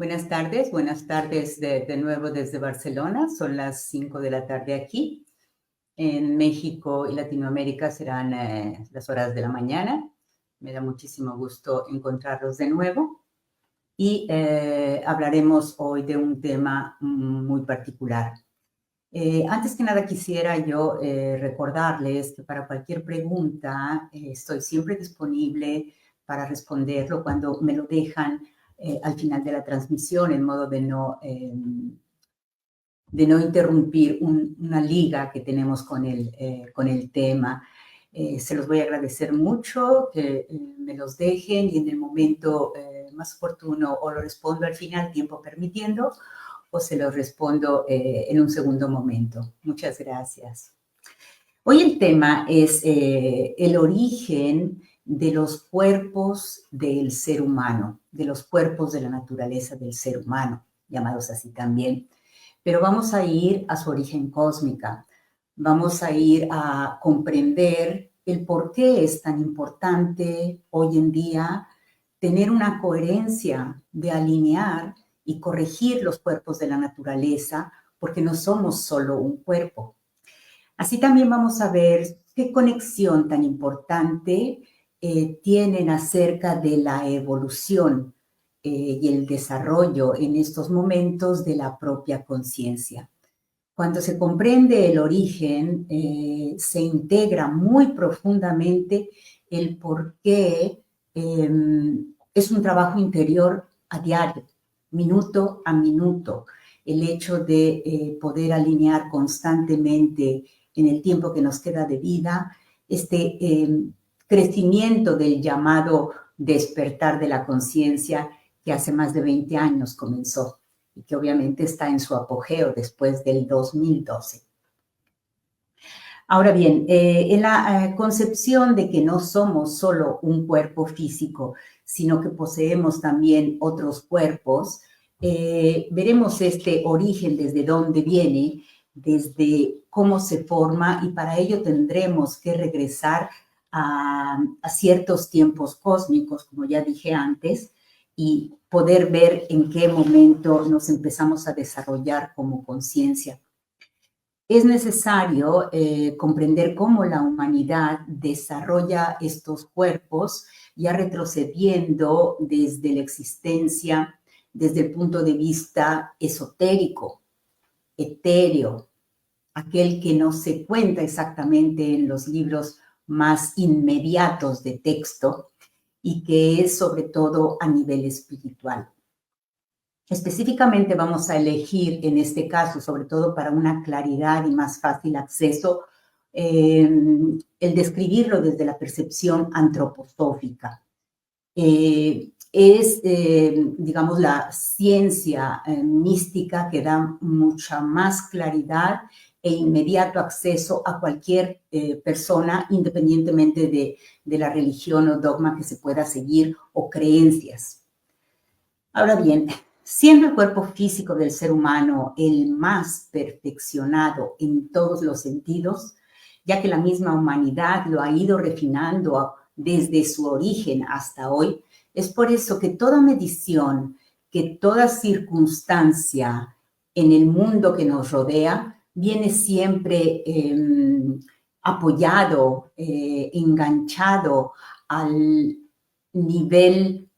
Buenas tardes de nuevo desde Barcelona. Son las 5 de la tarde aquí. En México y Latinoamérica serán las horas de la mañana. Me da muchísimo gusto encontrarlos de nuevo. Y hablaremos hoy de un tema muy particular. Antes que nada quisiera yo recordarles que para cualquier pregunta estoy siempre disponible para responderlo cuando me lo dejan al final de la transmisión, en modo de no interrumpir una liga que tenemos con el tema. Se los voy a agradecer mucho que me los dejen y en el momento más oportuno o lo respondo al final, tiempo permitiendo, o se los respondo en un segundo momento. Muchas gracias. Hoy el tema es el origen de los cuerpos del ser humano, de los cuerpos de la naturaleza del ser humano, llamados así también. Pero vamos a ir a su origen cósmica. Vamos a ir a comprender el por qué es tan importante hoy en día tener una coherencia de alinear y corregir los cuerpos de la naturaleza, porque no somos solo un cuerpo. Así también vamos a ver qué conexión tan importante tienen acerca de la evolución y el desarrollo en estos momentos de la propia conciencia. Cuando se comprende el origen, se integra muy profundamente el por qué es un trabajo interior a diario, minuto a minuto. El hecho de poder alinear constantemente en el tiempo que nos queda de vida, este crecimiento del llamado despertar de la conciencia que hace más de 20 años comenzó y que obviamente está en su apogeo después del 2012. Ahora bien, en la concepción de que no somos solo un cuerpo físico, sino que poseemos también otros cuerpos, veremos este origen desde dónde viene, desde cómo se forma, y para ello tendremos que regresar a ciertos tiempos cósmicos, como ya dije antes, y poder ver en qué momento nos empezamos a desarrollar como conciencia. Es necesario comprender cómo la humanidad desarrolla estos cuerpos, ya retrocediendo desde la existencia, desde el punto de vista esotérico, etéreo, aquel que no se cuenta exactamente en los libros más inmediatos de texto y que es sobre todo a nivel espiritual. Específicamente vamos a elegir en este caso, sobre todo para una claridad y más fácil acceso, el describirlo desde la percepción antroposófica. Digamos, la ciencia mística que da mucha más claridad e inmediato acceso a cualquier persona, independientemente de la religión o dogma que se pueda seguir o creencias. Ahora bien, siendo el cuerpo físico del ser humano el más perfeccionado en todos los sentidos, ya que la misma humanidad lo ha ido refinando desde su origen hasta hoy, es por eso que toda medición, que toda circunstancia en el mundo que nos rodea, viene siempre apoyado, enganchado al nivel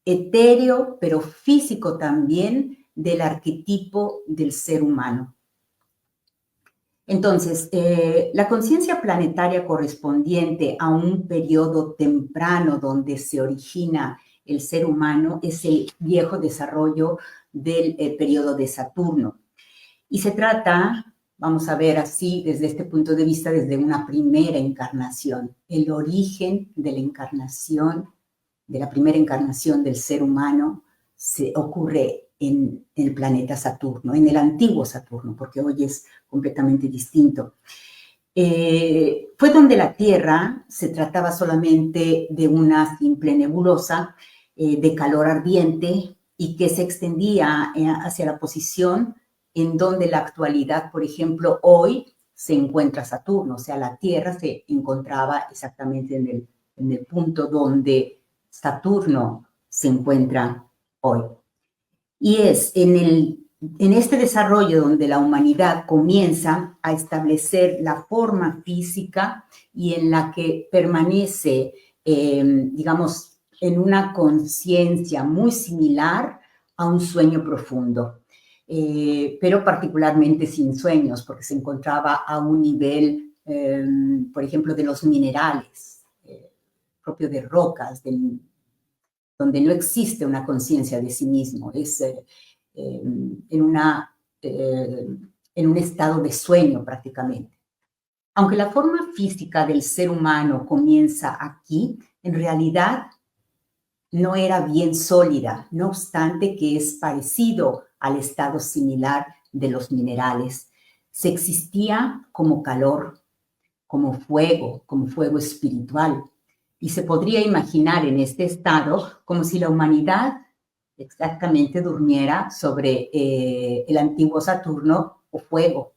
etéreo, pero físico también, del arquetipo del ser humano. Entonces, la conciencia planetaria correspondiente a un periodo temprano donde se origina el ser humano es el viejo desarrollo del periodo de Saturno. Y se trata, vamos a ver así desde este punto de vista, desde una primera encarnación. El origen de la encarnación, de la primera encarnación del ser humano, se ocurre en el planeta Saturno, en el antiguo Saturno, porque hoy es completamente distinto. Fue donde la Tierra se trataba solamente de una simple nebulosa de calor ardiente y que se extendía hacia la posición en donde la actualidad, por ejemplo, hoy se encuentra Saturno, o sea, la Tierra se encontraba exactamente en el punto donde Saturno se encuentra hoy. Y es en este desarrollo donde la humanidad comienza a establecer la forma física y en la que permanece, digamos, en una conciencia muy similar a un sueño profundo, pero particularmente sin sueños, porque se encontraba a un nivel, por ejemplo, de los minerales, propio de rocas, donde no existe una conciencia de sí mismo, es en un estado de sueño prácticamente. Aunque la forma física del ser humano comienza aquí, en realidad no era bien sólida, no obstante que es parecido al estado similar de los minerales. Se existía como calor, como fuego espiritual, y se podría imaginar en este estado como si la humanidad exactamente durmiera sobre el antiguo Saturno o fuego,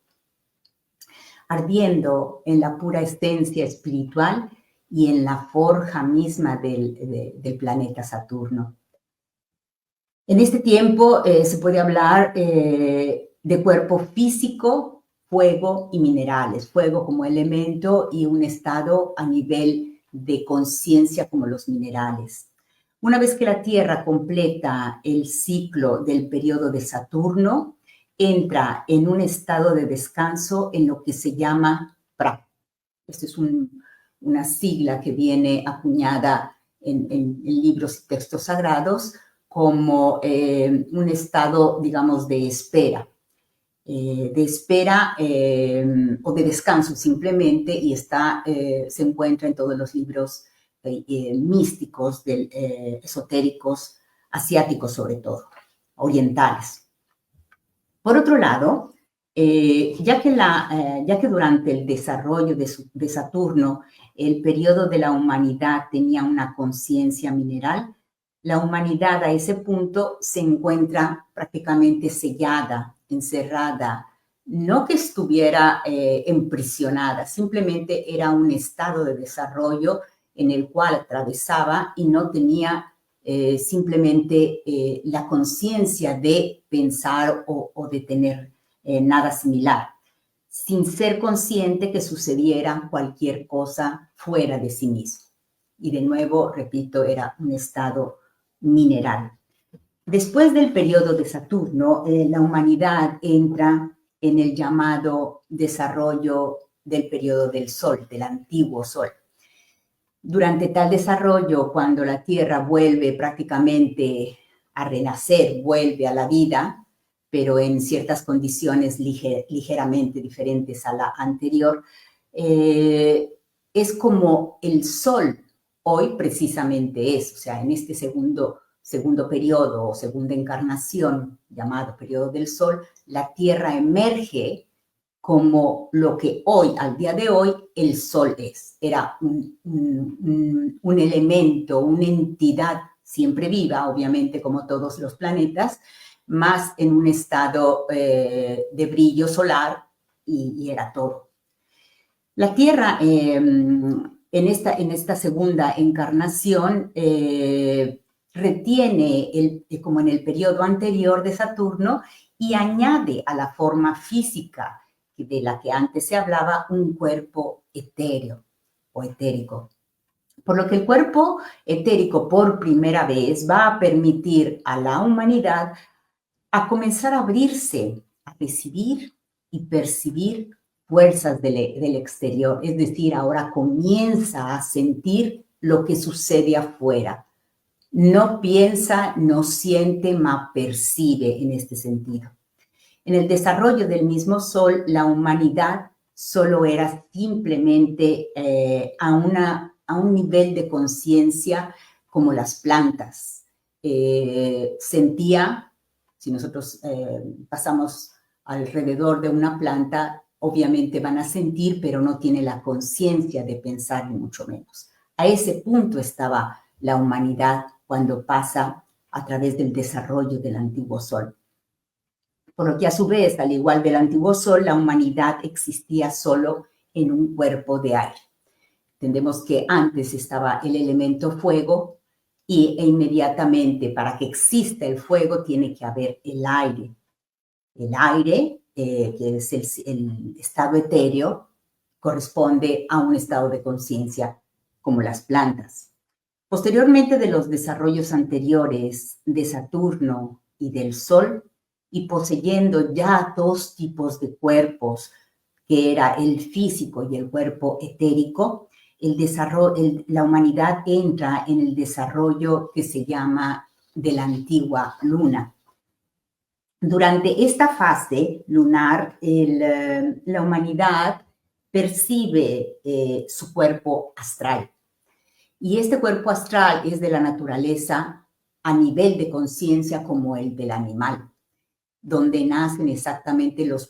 ardiendo en la pura esencia espiritual y en la forja misma del planeta Saturno. En este tiempo se puede hablar de cuerpo físico, fuego y minerales, fuego como elemento y un estado a nivel de conciencia como los minerales. Una vez que la Tierra completa el ciclo del periodo de Saturno, entra en un estado de descanso en lo que se llama Pra. Esta es una sigla que viene acuñada en libros y textos sagrados como un estado, digamos, de espera o de descanso simplemente, y se encuentra en todos los libros místicos, esotéricos, asiáticos sobre todo, orientales. Por otro lado, ya que durante el desarrollo de Saturno el periodo de la humanidad tenía una conciencia mineral, la humanidad a ese punto se encuentra prácticamente sellada, encerrada, no que estuviera emprisionada, simplemente era un estado de desarrollo en el cual atravesaba y no tenía simplemente la conciencia de pensar o de tener nada similar, sin ser consciente que sucediera cualquier cosa fuera de sí mismo. Y de nuevo, repito, era un estado mineral. Después del periodo de Saturno, la humanidad entra en el llamado desarrollo del periodo del Sol, del antiguo Sol. Durante tal desarrollo, cuando la Tierra vuelve prácticamente a renacer, vuelve a la vida, pero en ciertas condiciones ligeramente diferentes a la anterior, es como el Sol hoy precisamente es, o sea, en este segundo periodo o segunda encarnación llamado periodo del Sol, la Tierra emerge como lo que hoy, al día de hoy, el Sol es. Era un elemento, una entidad siempre viva, obviamente como todos los planetas, más en un estado de brillo solar y era todo. La Tierra en esta segunda encarnación retiene, como en el periodo anterior de Saturno, y añade a la forma física de la que antes se hablaba, un cuerpo etéreo o etérico. Por lo que el cuerpo etérico por primera vez va a permitir a la humanidad a comenzar a abrirse, a recibir y percibir fuerzas del exterior. Es decir, ahora comienza a sentir lo que sucede afuera. No piensa, no siente, mas percibe en este sentido. En el desarrollo del mismo Sol, la humanidad solo era simplemente a un nivel de conciencia como las plantas. Sentía, si nosotros pasamos alrededor de una planta, obviamente van a sentir, pero no tiene la conciencia de pensar, ni mucho menos. A ese punto estaba la humanidad cuando pasa a través del desarrollo del antiguo Sol. Por lo que a su vez, al igual del antiguo Sol, la humanidad existía solo en un cuerpo de aire. Entendemos que antes estaba el elemento fuego, e inmediatamente para que exista el fuego tiene que haber el aire. El aire, que es el estado etéreo, corresponde a un estado de conciencia como las plantas. Posteriormente de los desarrollos anteriores de Saturno y del Sol, y poseyendo ya dos tipos de cuerpos, que era el físico y el cuerpo etérico, la humanidad entra en el desarrollo que se llama de la antigua luna. Durante esta fase lunar, la humanidad percibe su cuerpo astral. Y este cuerpo astral es de la naturaleza a nivel de conciencia como el del animal, donde nacen exactamente los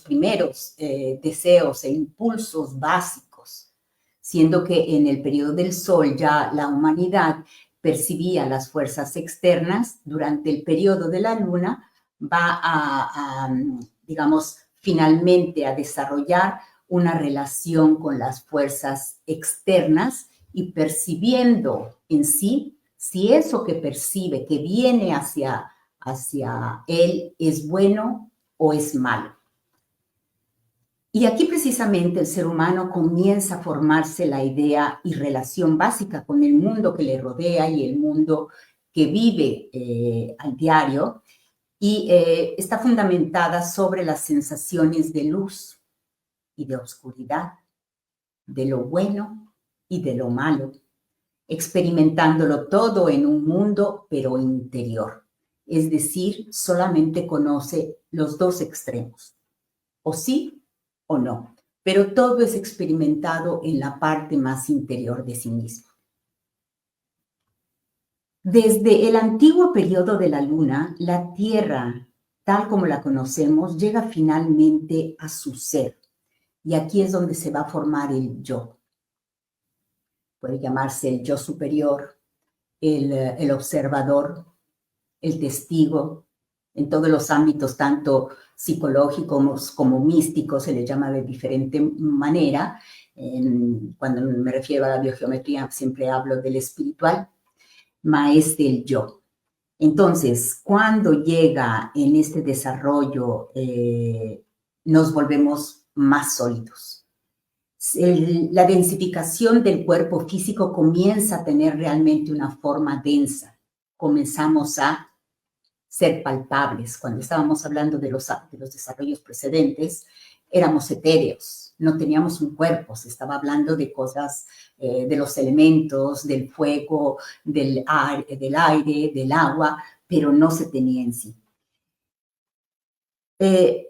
primeros deseos e impulsos básicos, siendo que en el periodo del Sol ya la humanidad percibía las fuerzas externas. Durante el periodo de la Luna va digamos, finalmente a desarrollar una relación con las fuerzas externas y percibiendo en sí si eso que percibe, que viene hacia él, es bueno o es malo. Y aquí precisamente el ser humano comienza a formarse la idea y relación básica con el mundo que le rodea y el mundo que vive al diario, y está fundamentada sobre las sensaciones de luz y de oscuridad, de lo bueno y de lo malo, experimentándolo todo en un mundo pero interior. Es decir, solamente conoce los dos extremos, o sí o no, pero todo es experimentado en la parte más interior de sí mismo. Desde el antiguo periodo de la Luna, la Tierra, tal como la conocemos, llega finalmente a su ser. Y aquí es donde se va a formar el yo. Puede llamarse el yo superior, el observador, el testigo, en todos los ámbitos, tanto psicológicos como místicos, se le llama de diferente manera. Cuando me refiero a la biogeometría, siempre hablo del espiritual, más del yo. Entonces, cuando llega en este desarrollo, nos volvemos más sólidos. La densificación del cuerpo físico comienza a tener realmente una forma densa. Comenzamos a ser palpables. Cuando estábamos hablando de los desarrollos precedentes, éramos etéreos, no teníamos un cuerpo, se estaba hablando de cosas, de los elementos, del fuego, del aire, del agua, pero no se tenía en sí.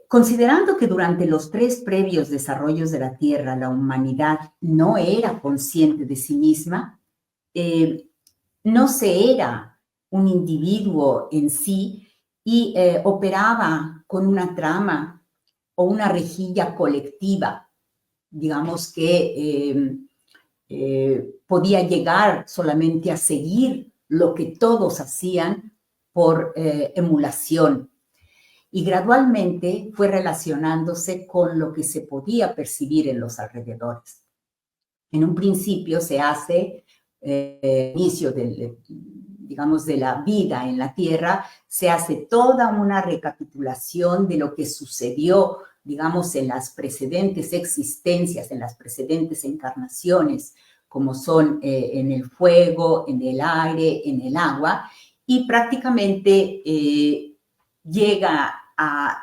Considerando que durante los 3 previos desarrollos de la Tierra la humanidad no era consciente de sí misma, no se era un individuo en sí y operaba con una trama o una rejilla colectiva, digamos que podía llegar solamente a seguir lo que todos hacían por emulación. Y gradualmente fue relacionándose con lo que se podía percibir en los alrededores. En un principio se hace inicio digamos, de la vida en la Tierra, se hace toda una recapitulación de lo que sucedió, digamos, en las precedentes existencias, en las precedentes encarnaciones, como son en el fuego, en el aire, en el agua, y prácticamente llega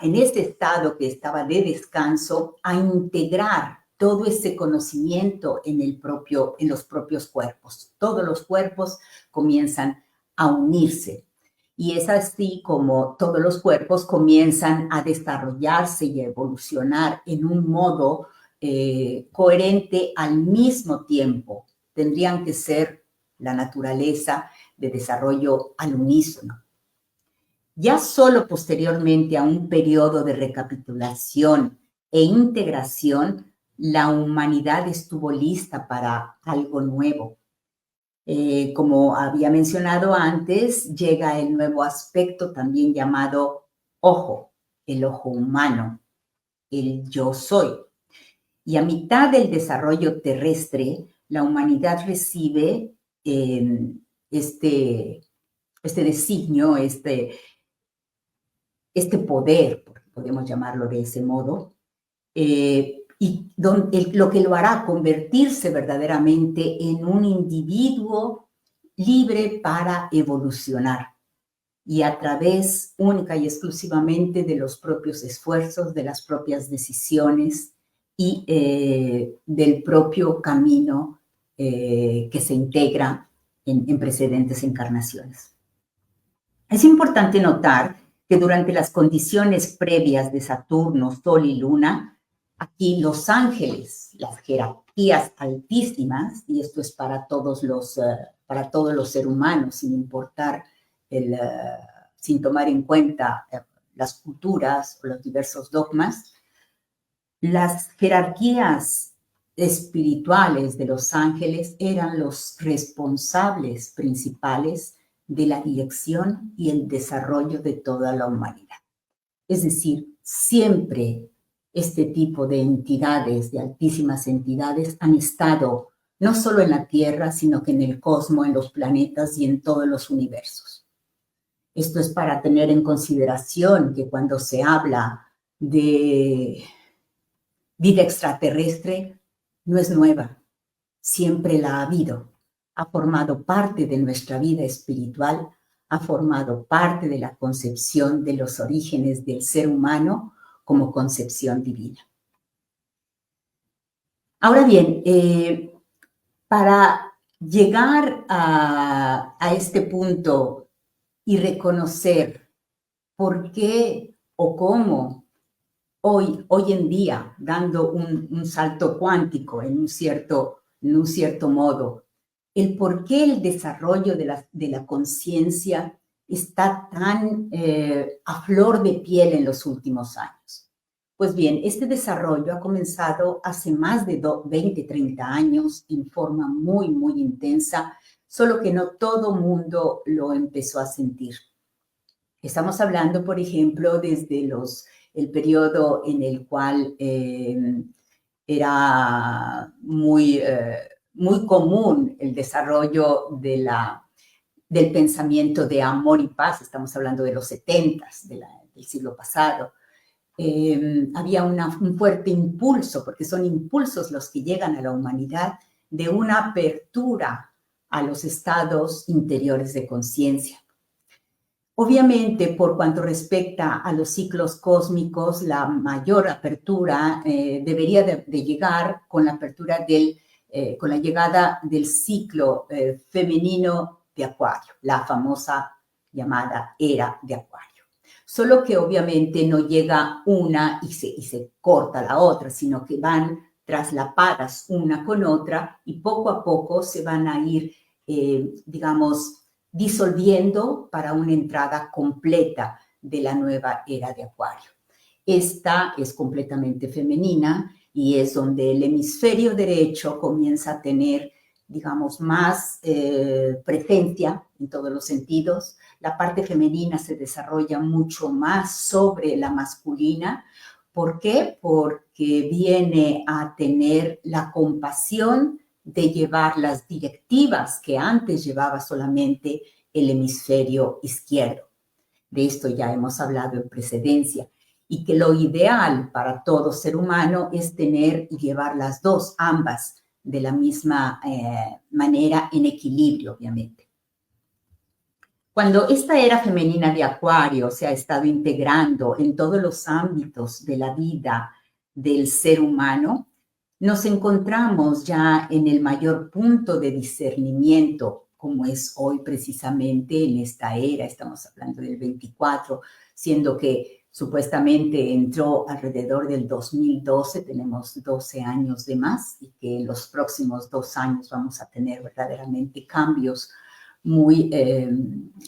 en este estado que estaba de descanso, a integrar todo ese conocimiento en los propios cuerpos. Todos los cuerpos comienzan a unirse. Y es así como todos los cuerpos comienzan a desarrollarse y a evolucionar en un modo coherente al mismo tiempo. Tendrían que ser la naturaleza de desarrollo al unísono. Ya solo posteriormente a un periodo de recapitulación e integración, la humanidad estuvo lista para algo nuevo. Como había mencionado antes, llega el nuevo aspecto también llamado ojo, el ojo humano, el yo soy. Y a mitad del desarrollo terrestre, la humanidad recibe este designio, este poder, podemos llamarlo de ese modo, y lo que lo hará convertirse verdaderamente en un individuo libre para evolucionar y a través única y exclusivamente de los propios esfuerzos, de las propias decisiones y del propio camino que se integra en precedentes encarnaciones. Es importante notar que durante las condiciones previas de Saturno, Sol y Luna, aquí los ángeles, las jerarquías altísimas, y esto es para todos los seres humanos, sin importar sin tomar en cuenta las culturas o los diversos dogmas, las jerarquías espirituales de los ángeles eran los responsables principales de la dirección y el desarrollo de toda la humanidad. Es decir, siempre este tipo de entidades, de altísimas entidades, han estado no solo en la Tierra, sino que en el cosmos, en los planetas y en todos los universos. Esto es para tener en consideración que cuando se habla de vida extraterrestre, no es nueva, siempre la ha habido. Ha formado parte de nuestra vida espiritual, ha formado parte de la concepción de los orígenes del ser humano como concepción divina. Ahora bien, para llegar a este punto y reconocer por qué o cómo hoy en día, dando un salto cuántico en un cierto modo, el por qué el desarrollo de la conciencia está tan a flor de piel en los últimos años. Pues bien, este desarrollo ha comenzado hace más de 20, 30 años en forma muy, muy intensa, solo que no todo mundo lo empezó a sentir. Estamos hablando, por ejemplo, desde el periodo en el cual era muy común el desarrollo del pensamiento de amor y paz. Estamos hablando de los 70s del siglo pasado. Había un fuerte impulso, porque son impulsos los que llegan a la humanidad, de una apertura a los estados interiores de conciencia. Obviamente, por cuanto respecta a los ciclos cósmicos, la mayor apertura debería de llegar con la apertura con la llegada del ciclo femenino de Acuario, la famosa llamada era de Acuario. Solo que obviamente no llega una y se corta la otra, sino que van traslapadas una con otra y poco a poco se van a ir, disolviendo para una entrada completa de la nueva era de Acuario. Esta es completamente femenina y es donde el hemisferio derecho comienza a tener, más presencia en todos los sentidos. La parte femenina se desarrolla mucho más sobre la masculina. ¿Por qué? Porque viene a tener la compasión de llevar las directivas que antes llevaba solamente el hemisferio izquierdo. De esto ya hemos hablado en precedencia. Y que lo ideal para todo ser humano es tener y llevar las dos, ambas, de la misma manera, en equilibrio, obviamente. Cuando esta era femenina de Acuario se ha estado integrando en todos los ámbitos de la vida del ser humano, nos encontramos ya en el mayor punto de discernimiento, como es hoy precisamente en esta era. Estamos hablando del 24, siendo que supuestamente entró alrededor del 2012, tenemos 12 años de más, y que en los próximos 2 años vamos a tener verdaderamente cambios muy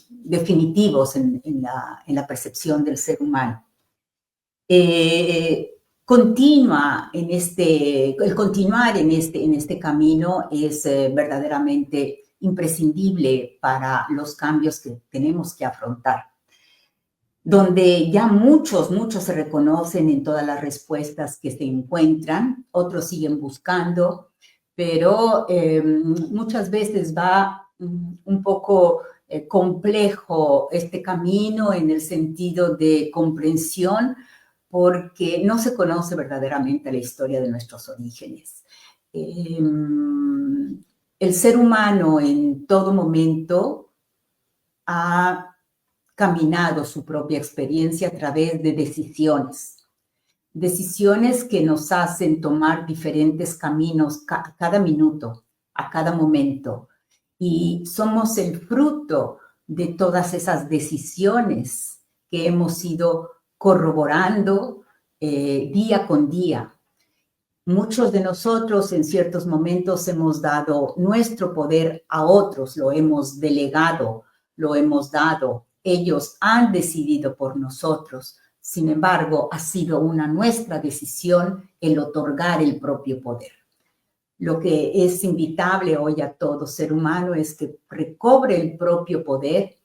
definitivos en la percepción del ser humano. El continuar en este camino es verdaderamente imprescindible para los cambios que tenemos que afrontar, donde ya muchos se reconocen en todas las respuestas que se encuentran, otros siguen buscando, pero muchas veces va un poco complejo este camino en el sentido de comprensión, porque no se conoce verdaderamente la historia de nuestros orígenes. El ser humano en todo momento ha caminado su propia experiencia a través de decisiones que nos hacen tomar diferentes caminos cada minuto, a cada momento. Y somos el fruto de todas esas decisiones que hemos ido corroborando día con día. Muchos de nosotros en ciertos momentos hemos dado nuestro poder a otros, lo hemos delegado, lo hemos dado. Ellos han decidido por nosotros. Sin embargo, ha sido nuestra decisión el otorgar el propio poder. Lo que es invitable hoy a todo ser humano es que recobre el propio poder,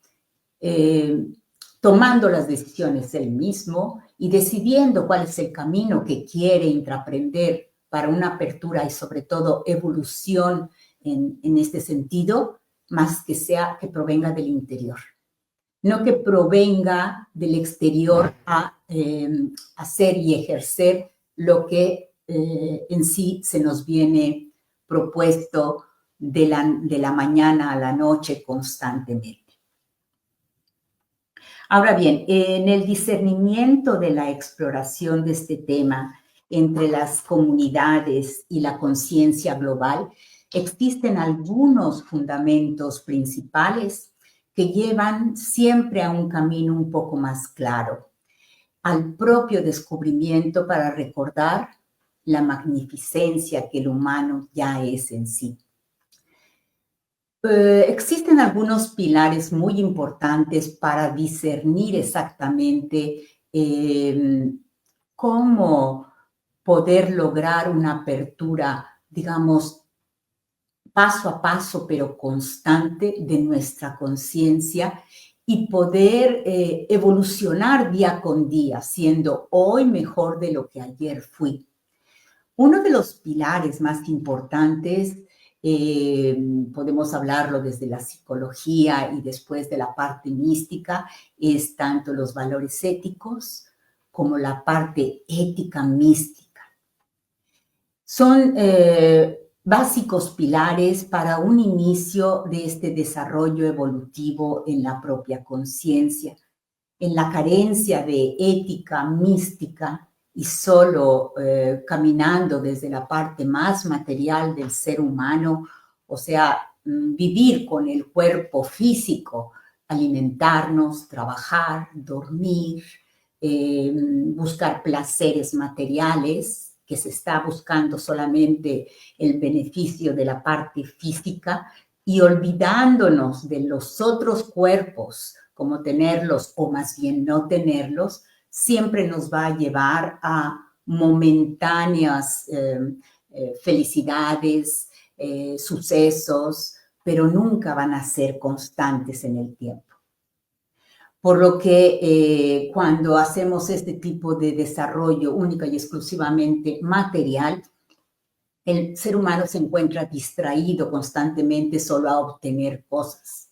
tomando las decisiones él mismo y decidiendo cuál es el camino que quiere intraprender para una apertura y sobre todo evolución en este sentido, más que provenga del interior. No que provenga del exterior a hacer y ejercer lo que en sí se nos viene propuesto de la mañana a la noche constantemente. Ahora bien, en el discernimiento de la exploración de este tema entre las comunidades y la conciencia global, existen algunos fundamentos principales que llevan siempre a un camino un poco más claro, al propio descubrimiento para recordar la magnificencia que el humano ya es en sí. Existen algunos pilares muy importantes para discernir exactamente cómo poder lograr una apertura, digamos, paso a paso, pero constante de nuestra conciencia y poder evolucionar día con día, siendo hoy mejor de lo que ayer fui. Uno de los pilares más importantes, podemos hablarlo desde la psicología y después de la parte mística, es tanto los valores éticos como la parte ética mística. Son básicos pilares para un inicio de este desarrollo evolutivo en la propia conciencia. En la carencia de ética mística y solo caminando desde la parte más material del ser humano, o sea, vivir con el cuerpo físico, alimentarnos, trabajar, dormir, buscar placeres materiales, que se está buscando solamente el beneficio de la parte física y olvidándonos de los otros cuerpos, como tenerlos o más bien no tenerlos, siempre nos va a llevar a momentáneas felicidades, sucesos, pero nunca van a ser constantes en el tiempo. Por lo que cuando hacemos este tipo de desarrollo única y exclusivamente material, el ser humano se encuentra distraído constantemente solo a obtener cosas,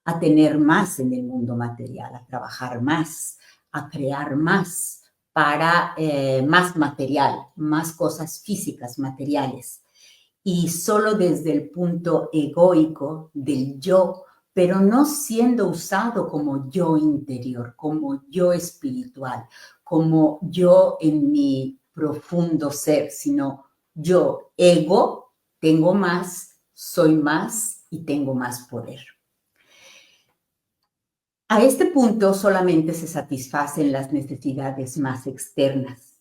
a tener más en el mundo material, a trabajar más, a crear más para más material, más cosas físicas, materiales. Y solo desde el punto egoico del yo, pero no siendo usado como yo interior, como yo espiritual, como yo en mi profundo ser, sino yo, ego, tengo más, soy más y tengo más poder. A este punto solamente se satisfacen las necesidades más externas,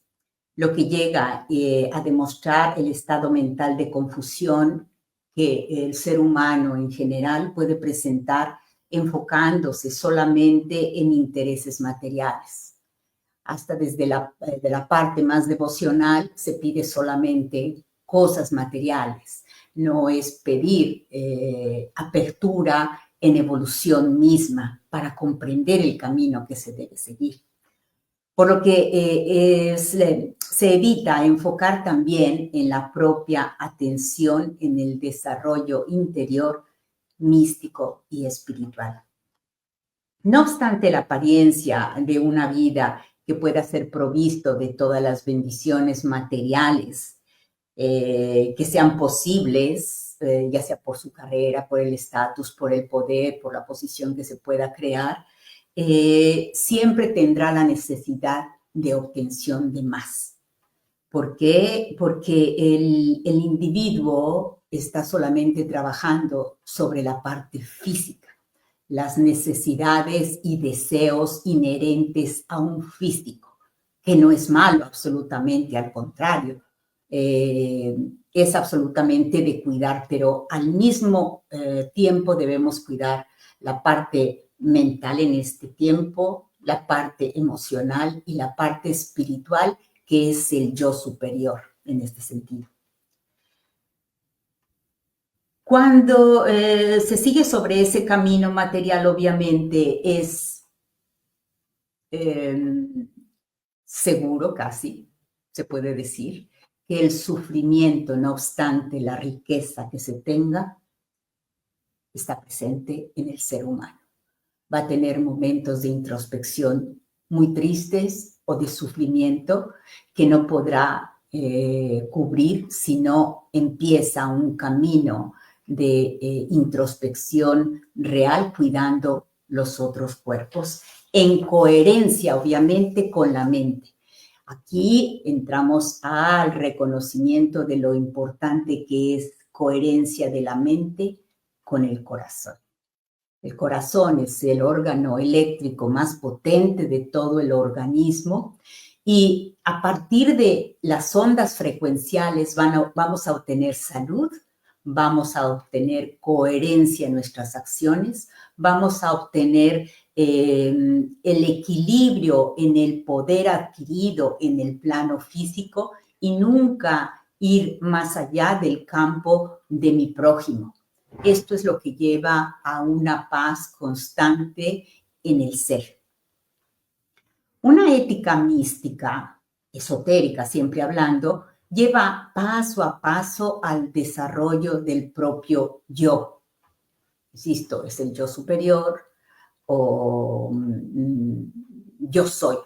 lo que llega a demostrar el estado mental de confusión que el ser humano en general puede presentar enfocándose solamente en intereses materiales. Hasta desde de la parte más devocional se pide solamente cosas materiales, no es pedir apertura en evolución misma para comprender el camino que se debe seguir. Por lo que se evita enfocar también en la propia atención en el desarrollo interior místico y espiritual. No obstante la apariencia de una vida que pueda ser provisto de todas las bendiciones materiales que sean posibles, ya sea por su carrera, por el estatus, por el poder, por la posición que se pueda crear, siempre tendrá la necesidad de obtención de más. ¿Por qué? Porque el individuo está solamente trabajando sobre la parte física, las necesidades y deseos inherentes a un físico, que no es malo absolutamente, al contrario, es absolutamente de cuidar, pero al mismo tiempo debemos cuidar la parte mental en este tiempo, la parte emocional y la parte espiritual, que es el yo superior en este sentido. Cuando se sigue sobre ese camino material, obviamente es seguro, casi se puede decir, que el sufrimiento, no obstante la riqueza que se tenga, está presente en el ser humano. Va a tener momentos de introspección muy tristes o de sufrimiento que no podrá cubrir si no empieza un camino de introspección real, cuidando los otros cuerpos, en coherencia, obviamente, con la mente. Aquí entramos al reconocimiento de lo importante que es coherencia de la mente con el corazón. El corazón es el órgano eléctrico más potente de todo el organismo y a partir de las ondas frecuenciales vamos a obtener salud, vamos a obtener coherencia en nuestras acciones, vamos a obtener el equilibrio en el poder adquirido en el plano físico y nunca ir más allá del campo de mi prójimo. Esto es lo que lleva a una paz constante en el ser. Una ética mística, esotérica siempre hablando, lleva paso a paso al desarrollo del propio yo. Insisto, es el yo superior o yo soy.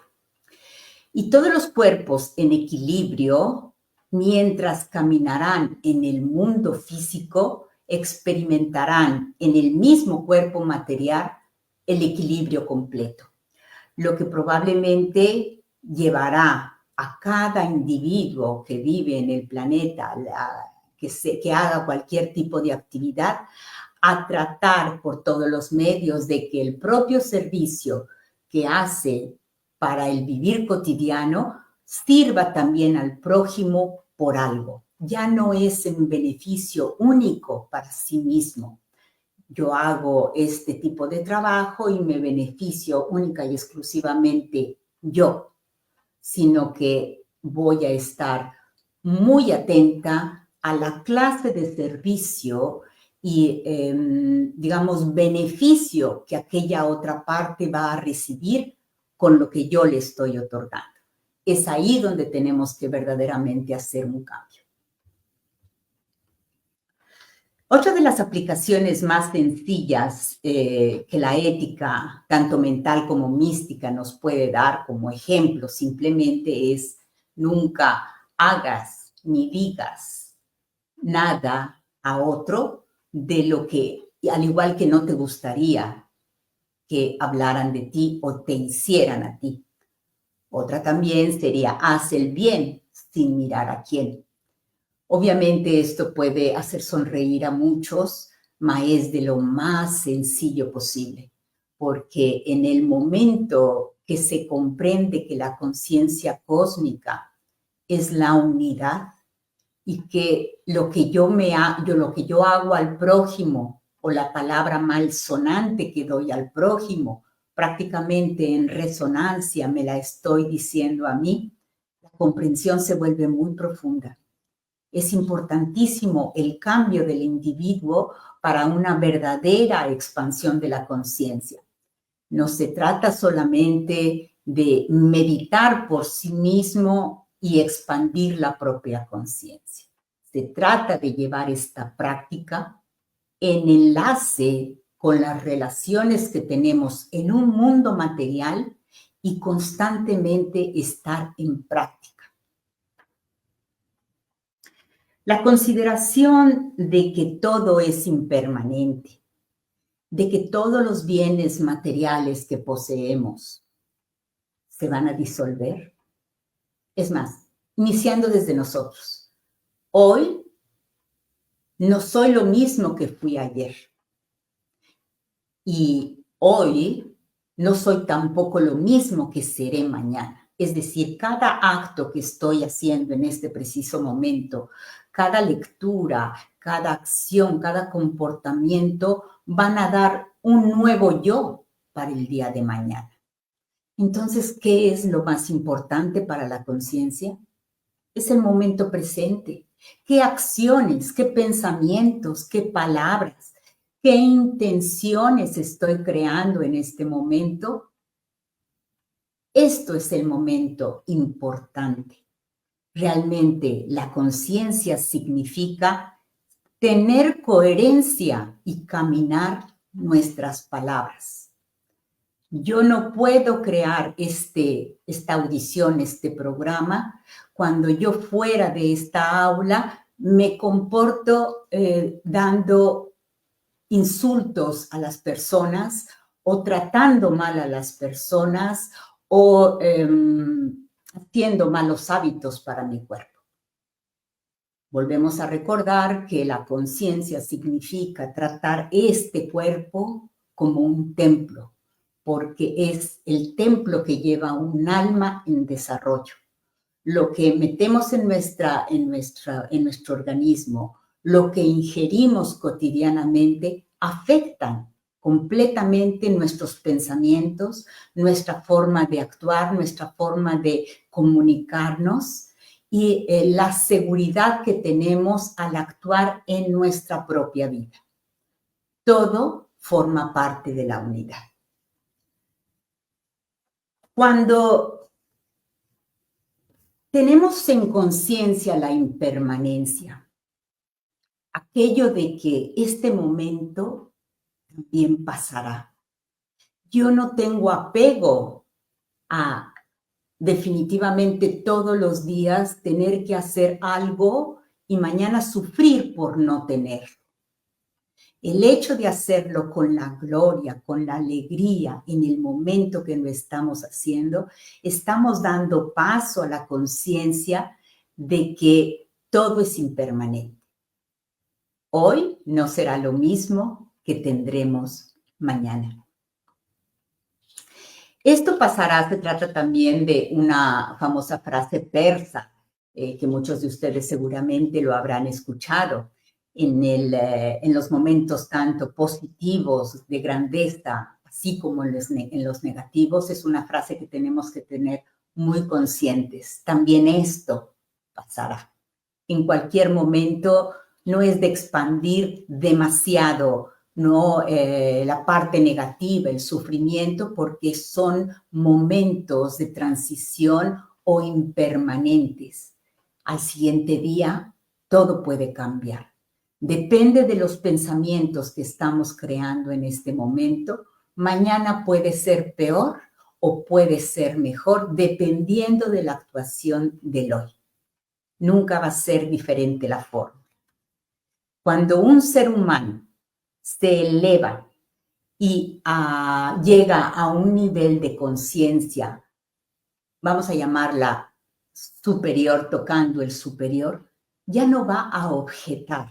Y todos los cuerpos en equilibrio, mientras caminarán en el mundo físico, experimentarán en el mismo cuerpo material el equilibrio completo, lo que probablemente llevará a cada individuo que vive en el planeta, que haga cualquier tipo de actividad, a tratar por todos los medios de que el propio servicio que hace para el vivir cotidiano sirva también al prójimo por algo. Ya no es un beneficio único para sí mismo. Yo hago este tipo de trabajo y me beneficio única y exclusivamente yo, sino que voy a estar muy atenta a la clase de servicio y, digamos, beneficio que aquella otra parte va a recibir con lo que yo le estoy otorgando. Es ahí donde tenemos que verdaderamente hacer un cambio. Otra de las aplicaciones más sencillas que la ética, tanto mental como mística, nos puede dar como ejemplo simplemente es: nunca hagas ni digas nada a otro de lo que, al igual que no te gustaría que hablaran de ti o te hicieran a ti. Otra también sería: haz el bien sin mirar a quién. Obviamente esto puede hacer sonreír a muchos, mas es de lo más sencillo posible, porque en el momento que se comprende que la conciencia cósmica es la unidad y que lo que yo hago al prójimo, o la palabra malsonante que doy al prójimo, prácticamente en resonancia me la estoy diciendo a mí, la comprensión se vuelve muy profunda. Es importantísimo el cambio del individuo para una verdadera expansión de la conciencia. No se trata solamente de meditar por sí mismo y expandir la propia conciencia. Se trata de llevar esta práctica en enlace con las relaciones que tenemos en un mundo material y constantemente estar en práctica. La consideración de que todo es impermanente, de que todos los bienes materiales que poseemos se van a disolver. Es más, iniciando desde nosotros. Hoy no soy lo mismo que fui ayer. Y hoy no soy tampoco lo mismo que seré mañana. Es decir, cada acto que estoy haciendo en este preciso momento, cada lectura, cada acción, cada comportamiento van a dar un nuevo yo para el día de mañana. Entonces, ¿qué es lo más importante para la conciencia? Es el momento presente. ¿Qué acciones, qué pensamientos, qué palabras, qué intenciones estoy creando en este momento? Esto es el momento importante. Realmente la conciencia significa tener coherencia y caminar nuestras palabras. Yo no puedo crear esta audición, este programa, cuando yo fuera de esta aula me comporto dando insultos a las personas o tratando mal a las personas o haciendo malos hábitos para mi cuerpo. Volvemos a recordar que la conciencia significa tratar este cuerpo como un templo, porque es el templo que lleva un alma en desarrollo. Lo que metemos en nuestro organismo, lo que ingerimos cotidianamente, afectan completamente nuestros pensamientos, nuestra forma de actuar, nuestra forma de comunicarnos y la seguridad que tenemos al actuar en nuestra propia vida. Todo forma parte de la unidad. Cuando tenemos en conciencia la impermanencia, aquello de que este momento también pasará. Yo no tengo apego a definitivamente todos los días tener que hacer algo y mañana sufrir por no tenerlo. El hecho de hacerlo con la gloria, con la alegría en el momento que lo estamos haciendo, estamos dando paso a la conciencia de que todo es impermanente. Hoy no será lo mismo que tendremos mañana. Esto pasará, se trata también de una famosa frase persa, que muchos de ustedes seguramente lo habrán escuchado. En los momentos tanto positivos de grandeza, así como en los negativos, es una frase que tenemos que tener muy conscientes. También esto pasará. En cualquier momento no es de expandir demasiado, no la parte negativa, el sufrimiento, porque son momentos de transición o impermanentes. Al siguiente día, todo puede cambiar. Depende de los pensamientos que estamos creando en este momento. Mañana puede ser peor o puede ser mejor, dependiendo de la actuación del hoy. Nunca va a ser diferente la forma. Cuando un ser humano se eleva y llega a un nivel de conciencia, vamos a llamarla superior, tocando el superior, ya no va a objetar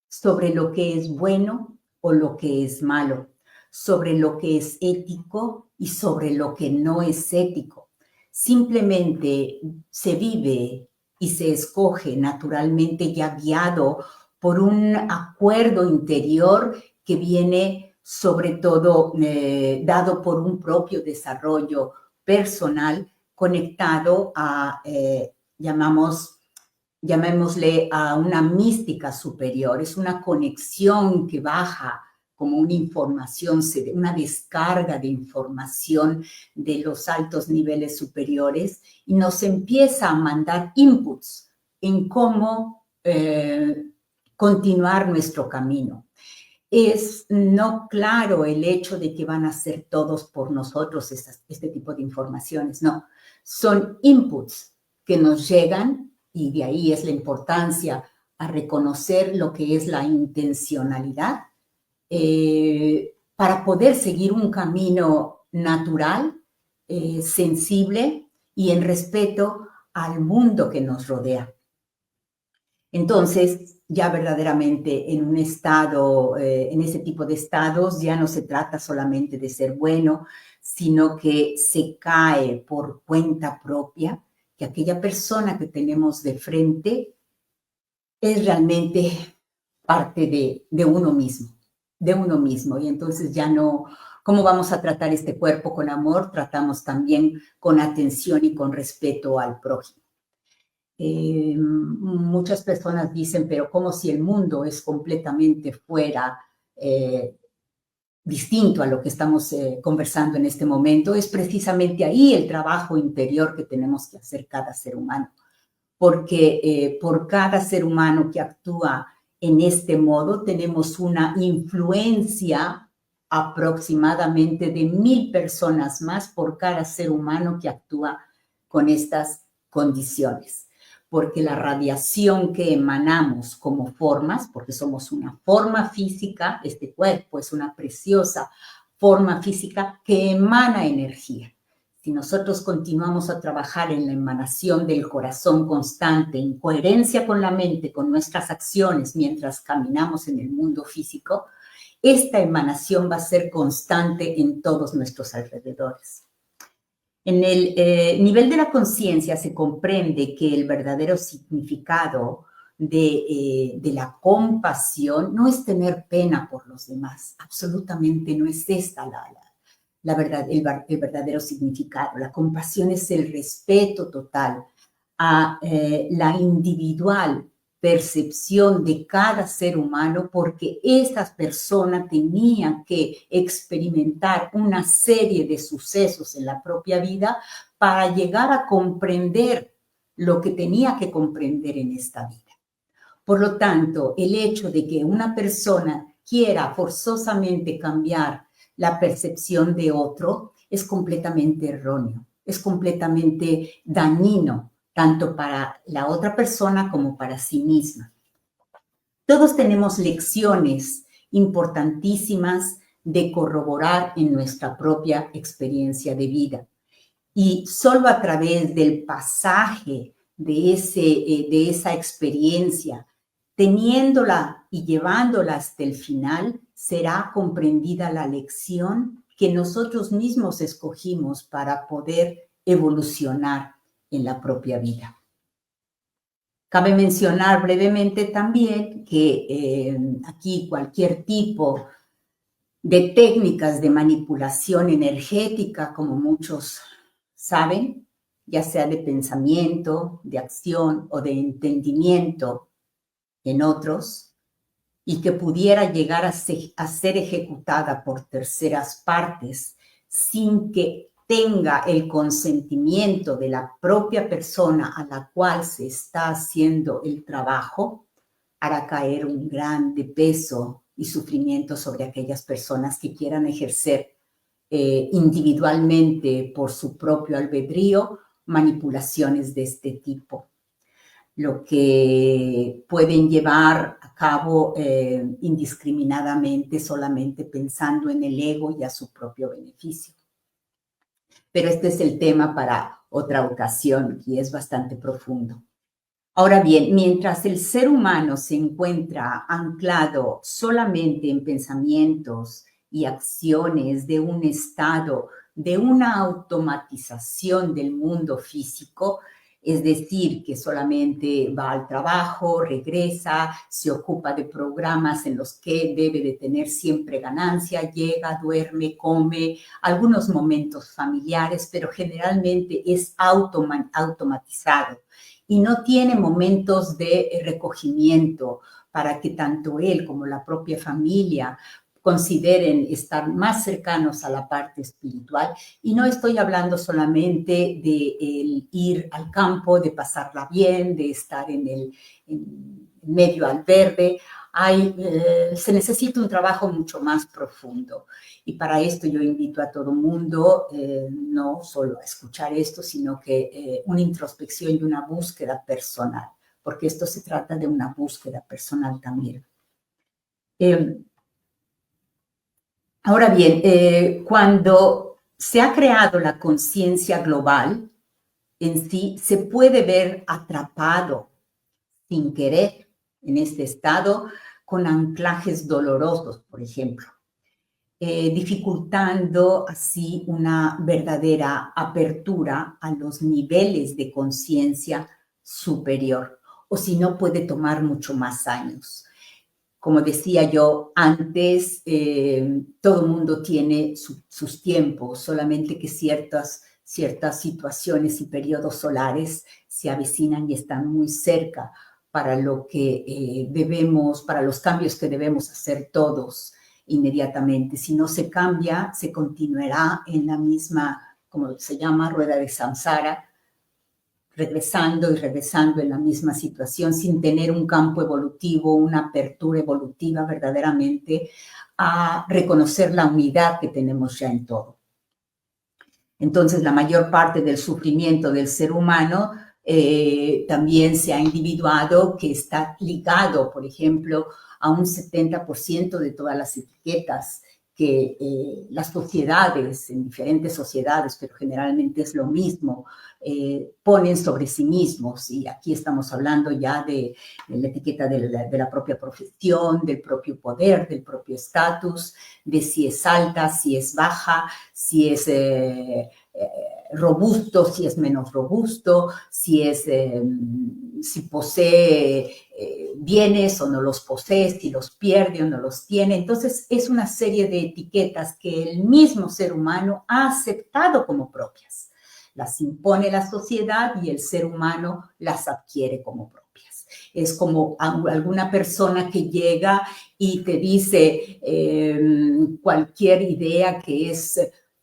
sobre lo que es bueno o lo que es malo, sobre lo que es ético y sobre lo que no es ético. Simplemente se vive y se escoge naturalmente ya guiado por un acuerdo interior que viene sobre todo dado por un propio desarrollo personal conectado a, llamémosle a una mística superior. Es una conexión que baja como una información, una descarga de información de los altos niveles superiores y nos empieza a mandar inputs en cómo continuar nuestro camino. es no claro el hecho de que van a ser todos por nosotros este tipo de informaciones, no. Son inputs que nos llegan y de ahí es la importancia a reconocer lo que es la intencionalidad para poder seguir un camino natural, sensible y en respeto al mundo que nos rodea. Entonces, ya verdaderamente en un estado, en ese tipo de estados, ya no se trata solamente de ser bueno, sino que se cae por cuenta propia que aquella persona que tenemos de frente es realmente parte de uno mismo, de uno mismo. Y entonces ya no, ¿cómo vamos a tratar este cuerpo con amor? Tratamos también con atención y con respeto al prójimo. Muchas personas dicen, pero como si el mundo es completamente fuera, distinto a lo que estamos conversando en este momento, es precisamente ahí el trabajo interior que tenemos que hacer cada ser humano, porque por cada ser humano que actúa en este modo tenemos una influencia aproximadamente de 1000 personas más por cada ser humano que actúa con estas condiciones. Porque la radiación que emanamos como formas, porque somos una forma física, este cuerpo es una preciosa forma física que emana energía. Si nosotros continuamos a trabajar en la emanación del corazón constante, en coherencia con la mente, con nuestras acciones mientras caminamos en el mundo físico, esta emanación va a ser constante en todos nuestros alrededores. En el nivel de la conciencia se comprende que el verdadero significado de la compasión no es tener pena por los demás. Absolutamente no es esta la verdad, el verdadero significado. La compasión es el respeto total a la individual percepción de cada ser humano, porque esa persona tenía que experimentar una serie de sucesos en la propia vida para llegar a comprender lo que tenía que comprender en esta vida. Por lo tanto, el hecho de que una persona quiera forzosamente cambiar la percepción de otro es completamente erróneo, es completamente dañino, tanto para la otra persona como para sí misma. Todos tenemos lecciones importantísimas de corroborar en nuestra propia experiencia de vida. Y solo a través del pasaje de esa experiencia, teniéndola y llevándola hasta el final, será comprendida la lección que nosotros mismos escogimos para poder evolucionar en la propia vida. Cabe mencionar brevemente también que aquí cualquier tipo de técnicas de manipulación energética, como muchos saben, ya sea de pensamiento, de acción o de entendimiento en otros, y que pudiera llegar a ser ejecutada por terceras partes sin que tenga el consentimiento de la propia persona a la cual se está haciendo el trabajo, hará caer un grande peso y sufrimiento sobre aquellas personas que quieran ejercer individualmente por su propio albedrío manipulaciones de este tipo, lo que pueden llevar a cabo indiscriminadamente solamente pensando en el ego y a su propio beneficio. Pero este es el tema para otra ocasión y es bastante profundo. Ahora bien, mientras el ser humano se encuentra anclado solamente en pensamientos y acciones de un estado de una automatización del mundo físico, es decir, que solamente va al trabajo, regresa, se ocupa de programas en los que debe de tener siempre ganancia, llega, duerme, come, algunos momentos familiares, pero generalmente es automatizado y no tiene momentos de recogimiento para que tanto él como la propia familia consideren estar más cercanos a la parte espiritual. Y no estoy hablando solamente de ir al campo, de pasarla bien, de estar en medio al verde, se necesita un trabajo mucho más profundo. Y para esto yo invito a todo mundo, no solo a escuchar esto, sino que una introspección y una búsqueda personal, porque esto se trata de una búsqueda personal también. Ahora bien, cuando se ha creado la conciencia global en sí, se puede ver atrapado sin querer en este estado con anclajes dolorosos, por ejemplo, dificultando así una verdadera apertura a los niveles de conciencia superior, o si no puede tomar mucho más años. Como decía yo antes, todo el mundo tiene sus tiempos, solamente que ciertas situaciones y periodos solares se avecinan y están muy cerca para lo que para los cambios que debemos hacer todos inmediatamente. Si no se cambia, se continuará en la misma, como se llama, rueda de samsara, regresando y regresando en la misma situación sin tener un campo evolutivo, una apertura evolutiva verdaderamente a reconocer la unidad que tenemos ya en todo. Entonces, la mayor parte del sufrimiento del ser humano también se ha individuado que está ligado, por ejemplo, a un 70% de todas las etiquetas que las sociedades, en diferentes sociedades, pero generalmente es lo mismo, ponen sobre sí mismos. Y aquí estamos hablando ya de la etiqueta de la propia profesión, del propio poder, del propio estatus, de si es alta, si es baja, si es robusto, si es menos robusto, si posee bienes o no los posee, si los pierde o no los tiene. Entonces, es una serie de etiquetas que el mismo ser humano ha aceptado como propias. Las impone la sociedad y el ser humano las adquiere como propias. Es como alguna persona que llega y te dice cualquier idea que es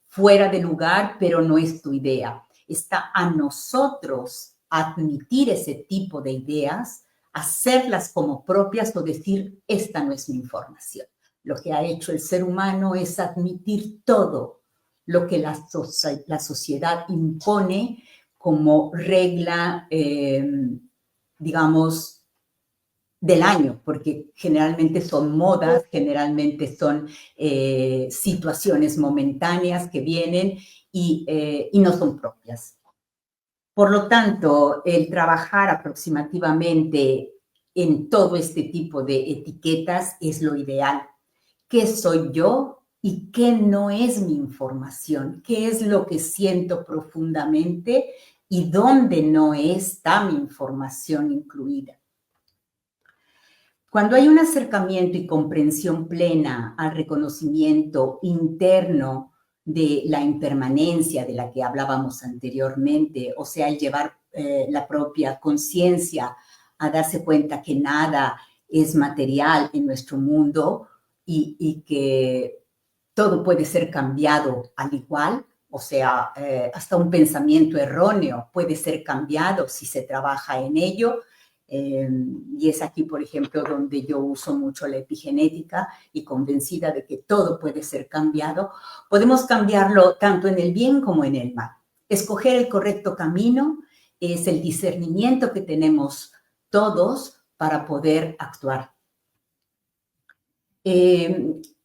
fuera de lugar, pero no es tu idea. Está a nosotros admitir ese tipo de ideas, hacerlas como propias o decir, esta no es mi información. Lo que ha hecho el ser humano es admitir todo lo que la sociedad impone como regla, digamos, del año, porque generalmente son modas, generalmente son situaciones momentáneas que vienen y no son propias. Por lo tanto, el trabajar aproximativamente en todo este tipo de etiquetas es lo ideal. ¿Qué soy yo y qué no es mi información? ¿Qué es lo que siento profundamente y dónde no está mi información incluida? Cuando hay un acercamiento y comprensión plena al reconocimiento interno de la impermanencia de la que hablábamos anteriormente, o sea, el llevar la propia conciencia a darse cuenta que nada es material en nuestro mundo y que todo puede ser cambiado al igual, o sea, hasta un pensamiento erróneo puede ser cambiado si se trabaja en ello. Y es aquí, por ejemplo, donde yo uso mucho la epigenética y convencida de que todo puede ser cambiado. Podemos cambiarlo tanto en el bien como en el mal. Escoger el correcto camino es el discernimiento que tenemos todos para poder actuar.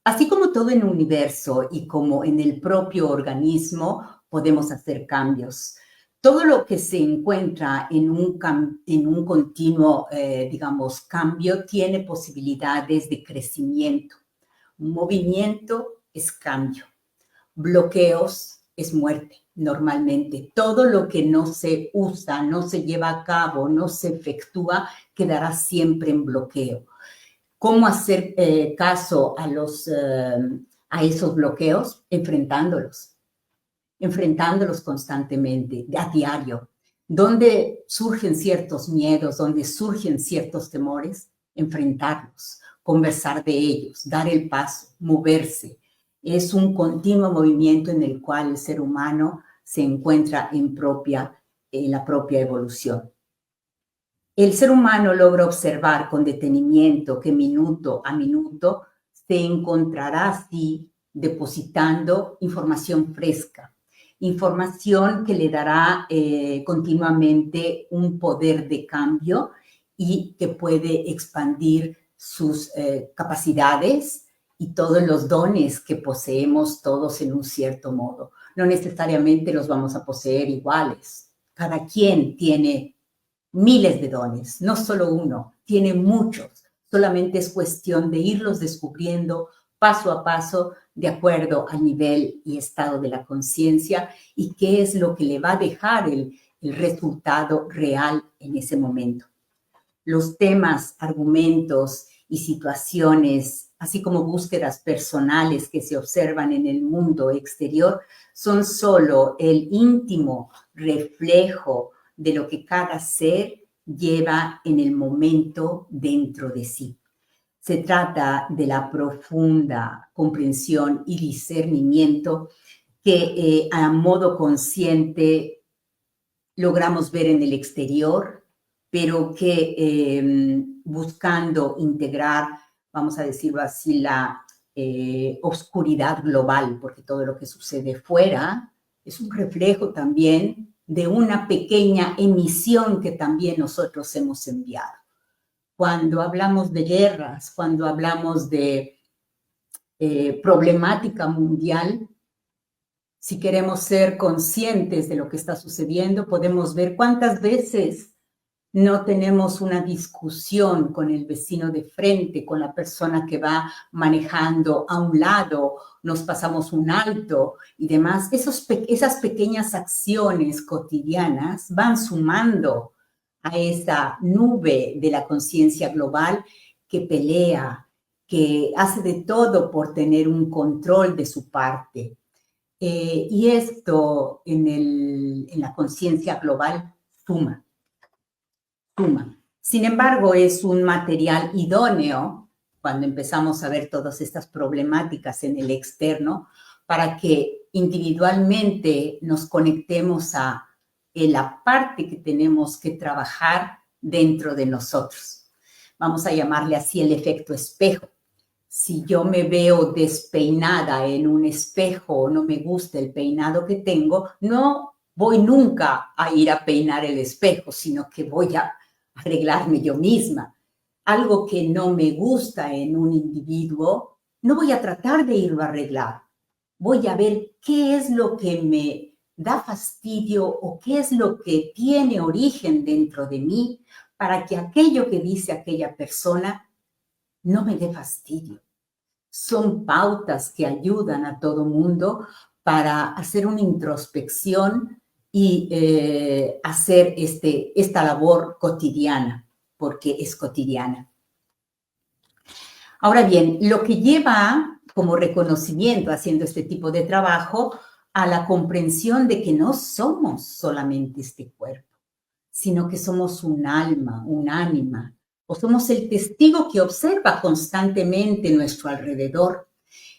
Así como todo en el universo y como en el propio organismo, podemos hacer cambios. Todo lo que se encuentra en un continuo, digamos, cambio, tiene posibilidades de crecimiento. Un movimiento es cambio. Bloqueos es muerte, normalmente. Todo lo que no se usa, no se lleva a cabo, no se efectúa, quedará siempre en bloqueo. ¿Cómo hacer caso a esos bloqueos? Enfrentándolos constantemente, a diario. ¿Dónde surgen ciertos miedos, donde surgen ciertos temores? Enfrentarlos, conversar de ellos, dar el paso, moverse. Es un continuo movimiento en el cual el ser humano se encuentra en la propia evolución. el ser humano logra observar con detenimiento que minuto a minuto se encontrará así depositando información fresca, información que le dará continuamente un poder de cambio y que puede expandir sus capacidades y todos los dones que poseemos todos en un cierto modo. No necesariamente los vamos a poseer iguales. Cada quien tiene miles de dones, no solo uno, tiene muchos. Solamente es cuestión de irlos descubriendo paso a paso de acuerdo al nivel y estado de la conciencia y qué es lo que le va a dejar el resultado real en ese momento. Los temas, argumentos y situaciones, así como búsquedas personales que se observan en el mundo exterior, son solo el íntimo reflejo de lo que cada ser lleva en el momento dentro de sí. Se trata de la profunda comprensión y discernimiento que a modo consciente logramos ver en el exterior, pero que buscando integrar, vamos a decirlo así, la oscuridad global, porque todo lo que sucede fuera es un reflejo también de una pequeña emisión que también nosotros hemos enviado. Cuando hablamos de guerras, cuando hablamos de problemática mundial, si queremos ser conscientes de lo que está sucediendo, podemos ver cuántas veces no tenemos una discusión con el vecino de frente, con la persona que va manejando a un lado, nos pasamos un alto y demás. Esas pequeñas acciones cotidianas van sumando a esa nube de la conciencia global que pelea, que hace de todo por tener un control de su parte. Y esto en la conciencia global suma. Sin embargo, es un material idóneo cuando empezamos a ver todas estas problemáticas en el externo para que individualmente nos conectemos a la parte que tenemos que trabajar dentro de nosotros. Vamos a llamarle así el efecto espejo. Si yo me veo despeinada en un espejo o no me gusta el peinado que tengo, no voy nunca a ir a peinar el espejo, sino que voy a arreglarme yo misma. Algo que no me gusta en un individuo, no voy a tratar de irlo a arreglar. Voy a ver qué es lo que me da fastidio o qué es lo que tiene origen dentro de mí para que aquello que dice aquella persona no me dé fastidio. Son pautas que ayudan a todo mundo para hacer una introspección y hacer esta labor cotidiana, porque es cotidiana. Ahora bien, lo que lleva como reconocimiento haciendo este tipo de trabajo a la comprensión de que no somos solamente este cuerpo, sino que somos un alma, un ánima, o somos el testigo que observa constantemente nuestro alrededor,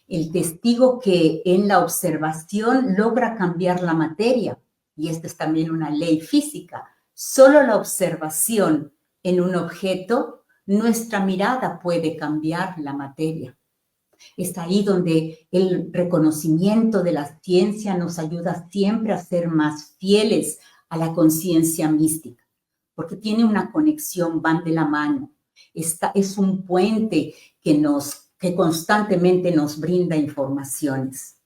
el testigo que en la observación logra cambiar la materia. Y esta es también una ley física. Solo la observación en un objeto, nuestra mirada puede cambiar la materia. Es ahí donde el reconocimiento de la ciencia nos ayuda siempre a ser más fieles a la conciencia mística, porque tiene una conexión, van de la mano. Es un puente que constantemente nos brinda informaciones.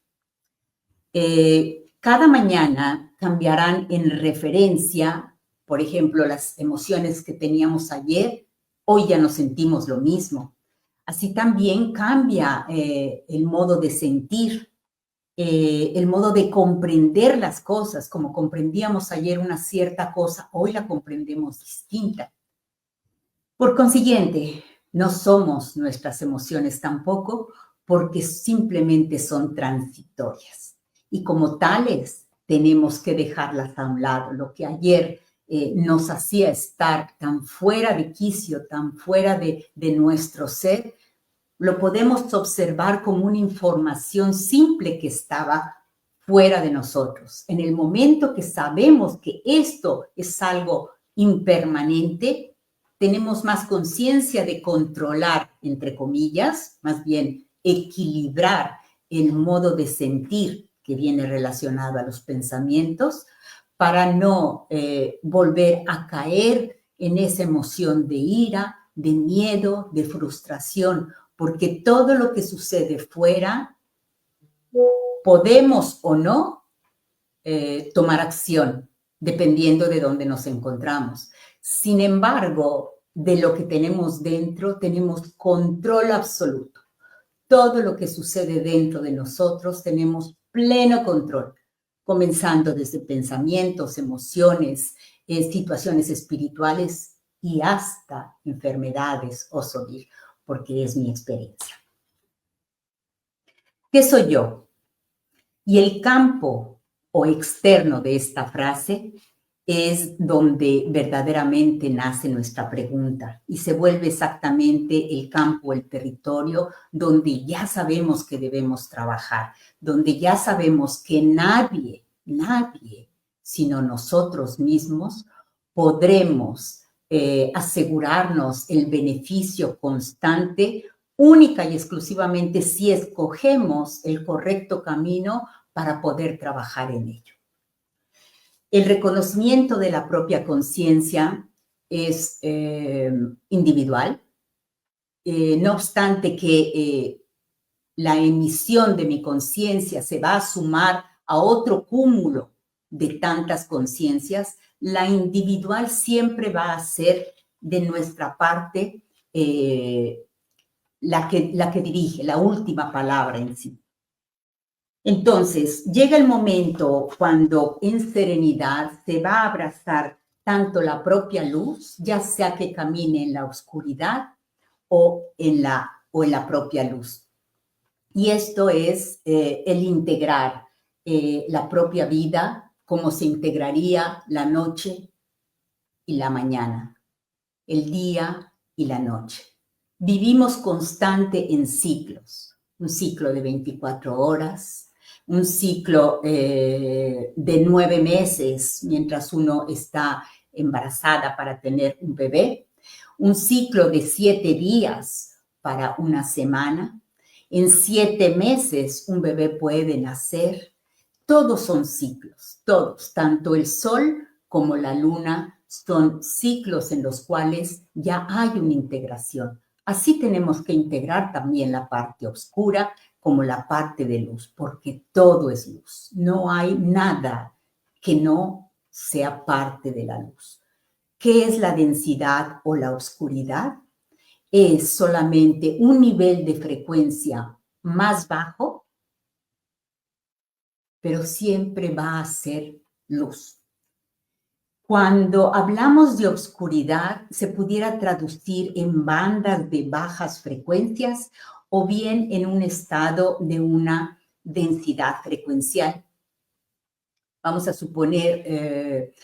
Cada mañana cambiarán en referencia, por ejemplo, las emociones que teníamos ayer, hoy ya no sentimos lo mismo. Así también cambia el modo de sentir, el modo de comprender las cosas. Como comprendíamos ayer una cierta cosa, hoy la comprendemos distinta. Por consiguiente, no somos nuestras emociones tampoco, porque simplemente son transitorias. Y como tales, tenemos que dejarlas a un lado. Lo que ayer nos hacía estar tan fuera de quicio, tan fuera de nuestro ser, lo podemos observar como una información simple que estaba fuera de nosotros. En el momento que sabemos que esto es algo impermanente, tenemos más conciencia de controlar, entre comillas, más bien equilibrar el modo de sentir que viene relacionado a los pensamientos para no volver a caer en esa emoción de ira, de miedo, de frustración, porque todo lo que sucede fuera, podemos o no tomar acción, dependiendo de dónde nos encontramos. Sin embargo, de lo que tenemos dentro, tenemos control absoluto. Todo lo que sucede dentro de nosotros, tenemos pleno control, comenzando desde pensamientos, emociones, situaciones espirituales y hasta enfermedades, oso dir, porque es mi experiencia. ¿Qué soy yo? Y el campo o externo de esta frase es donde verdaderamente nace nuestra pregunta y se vuelve exactamente el campo, el territorio donde ya sabemos que debemos trabajar, donde ya sabemos que nadie, sino nosotros mismos, podremos asegurarnos el beneficio constante única y exclusivamente si escogemos el correcto camino para poder trabajar en ello. El reconocimiento de la propia conciencia es individual, no obstante que la emisión de mi conciencia se va a sumar a otro cúmulo de tantas conciencias, la individual siempre va a ser de nuestra parte la que dirige, la última palabra en sí. Entonces, llega el momento cuando en serenidad se va a abrazar tanto la propia luz, ya sea que camine en la oscuridad o en la propia luz. Y esto es el integrar la propia vida, como se integraría la noche y la mañana, el día y la noche. Vivimos constante en ciclos, un ciclo de 24 horas, un ciclo de 9 meses mientras uno está embarazada para tener un bebé, un ciclo de 7 días para una semana. En 7 meses un bebé puede nacer. Todos son ciclos, todos, tanto el sol como la luna son ciclos en los cuales ya hay una integración. Así tenemos que integrar también la parte oscura como la parte de luz, porque todo es luz. No hay nada que no sea parte de la luz. ¿Qué es la densidad o la oscuridad? Es solamente un nivel de frecuencia más bajo, pero siempre va a ser luz. Cuando hablamos de oscuridad, se pudiera traducir en bandas de bajas frecuencias o bien en un estado de una densidad frecuencial. Vamos a suponer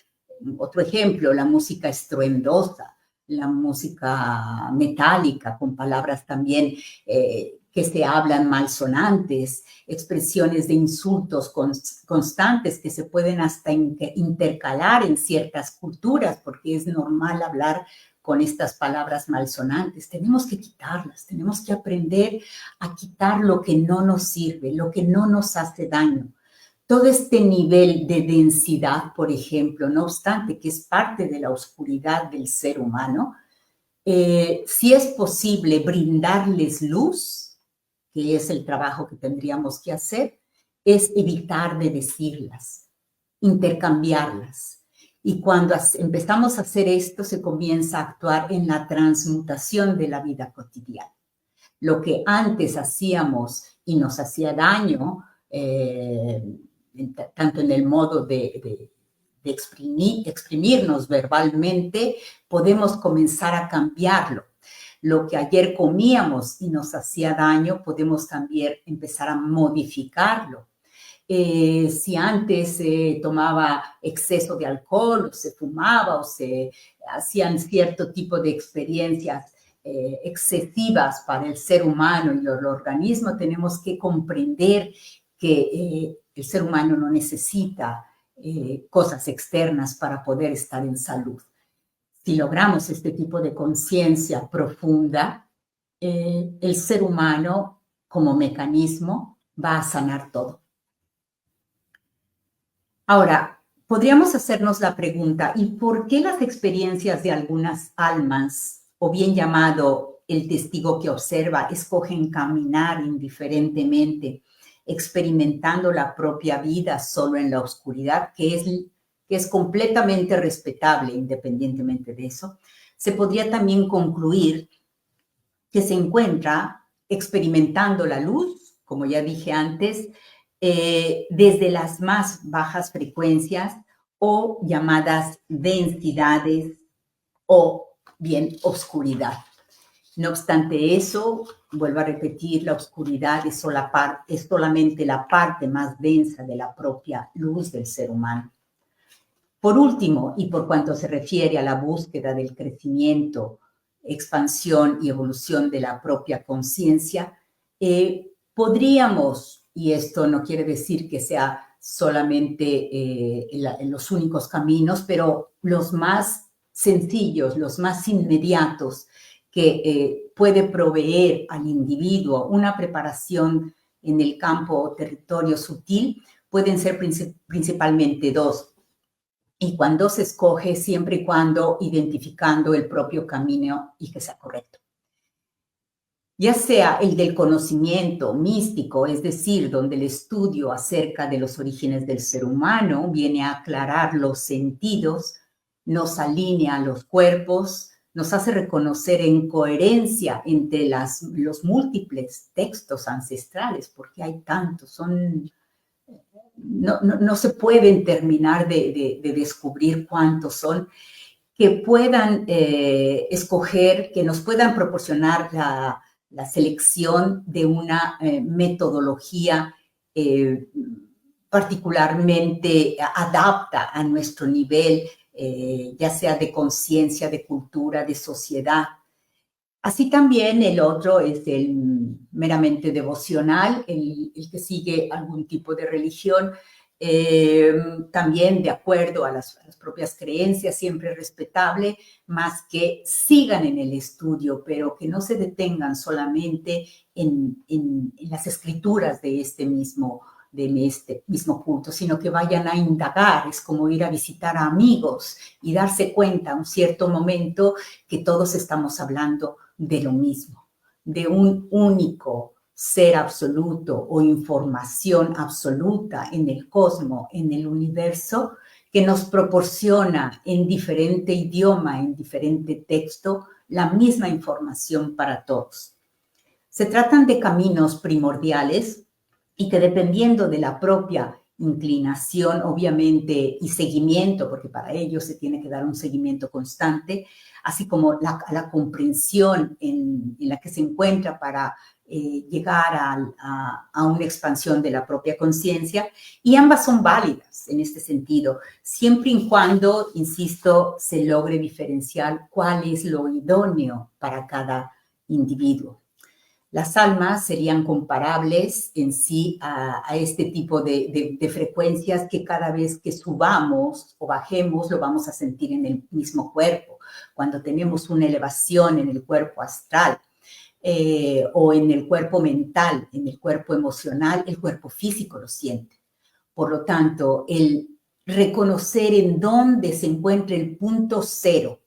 otro ejemplo, la música estruendosa, la música metálica, con palabras también que se hablan malsonantes, expresiones de insultos constantes que se pueden hasta intercalar en ciertas culturas, porque es normal hablar con estas palabras malsonantes. Tenemos que quitarlas, tenemos que aprender a quitar lo que no nos sirve, lo que no nos hace daño. Todo este nivel de densidad, por ejemplo, no obstante que es parte de la oscuridad del ser humano, si es posible brindarles luz, que es el trabajo que tendríamos que hacer, es evitar de decirlas, intercambiarlas. Y cuando empezamos a hacer esto, se comienza a actuar en la transmutación de la vida cotidiana. Lo que antes hacíamos y nos hacía daño, tanto en el modo de exprimirnos verbalmente, podemos comenzar a cambiarlo. Lo que ayer comíamos y nos hacía daño, podemos también empezar a modificarlo. Si antes se tomaba exceso de alcohol, o se fumaba, o se hacían cierto tipo de experiencias excesivas para el ser humano y el organismo, tenemos que comprender que el ser humano no necesita cosas externas para poder estar en salud. si logramos este tipo de conciencia profunda, el ser humano como mecanismo va a sanar todo. Ahora, podríamos hacernos la pregunta, ¿y por qué las experiencias de algunas almas, o bien llamado el testigo que observa, escogen caminar indiferentemente, experimentando la propia vida solo en la oscuridad, que es completamente respetable independientemente de eso? Se podría también concluir que se encuentra experimentando la luz, como ya dije antes, desde las más bajas frecuencias o llamadas densidades o bien oscuridad. No obstante eso, vuelvo a repetir, la oscuridad es solamente la parte más densa de la propia luz del ser humano. Por último, y por cuanto se refiere a la búsqueda del crecimiento, expansión y evolución de la propia conciencia, podríamos, y esto no quiere decir que sea solamente en los únicos caminos, pero los más sencillos, los más inmediatos, que puede proveer al individuo una preparación en el campo o territorio sutil, pueden ser principalmente dos. Y cuando se escoge, siempre y cuando identificando el propio camino y que sea correcto. Ya sea el del conocimiento místico, es decir, donde el estudio acerca de los orígenes del ser humano viene a aclarar los sentidos, nos alinea los cuerpos, nos hace reconocer en coherencia entre los múltiples textos ancestrales, porque hay tantos, no se pueden terminar de descubrir cuántos son, que puedan escoger, que nos puedan proporcionar la selección de una metodología particularmente adapta a nuestro nivel, ya sea de conciencia, de cultura, de sociedad. Así también el otro es el meramente devocional, el que sigue algún tipo de religión, también de acuerdo a las propias creencias, siempre respetable, más que sigan en el estudio, pero que no se detengan solamente en las escrituras de este mismo culto, sino que vayan a indagar. Es como ir a visitar a amigos y darse cuenta a un cierto momento que todos estamos hablando de lo mismo, de un único ser absoluto o información absoluta en el cosmos, en el universo, que nos proporciona en diferente idioma, en diferente texto, la misma información para todos. Se tratan de caminos primordiales y que dependiendo de la propia inclinación, obviamente, y seguimiento, porque para ello se tiene que dar un seguimiento constante, así como la comprensión en la que se encuentra para llegar a una expansión de la propia conciencia, y ambas son válidas en este sentido, siempre y cuando, insisto, se logre diferenciar cuál es lo idóneo para cada individuo. Las almas serían comparables en sí a este tipo de frecuencias que cada vez que subamos o bajemos lo vamos a sentir en el mismo cuerpo. Cuando tenemos una elevación en el cuerpo astral o en el cuerpo mental, en el cuerpo emocional, el cuerpo físico lo siente. Por lo tanto, el reconocer en dónde se encuentra el punto cero,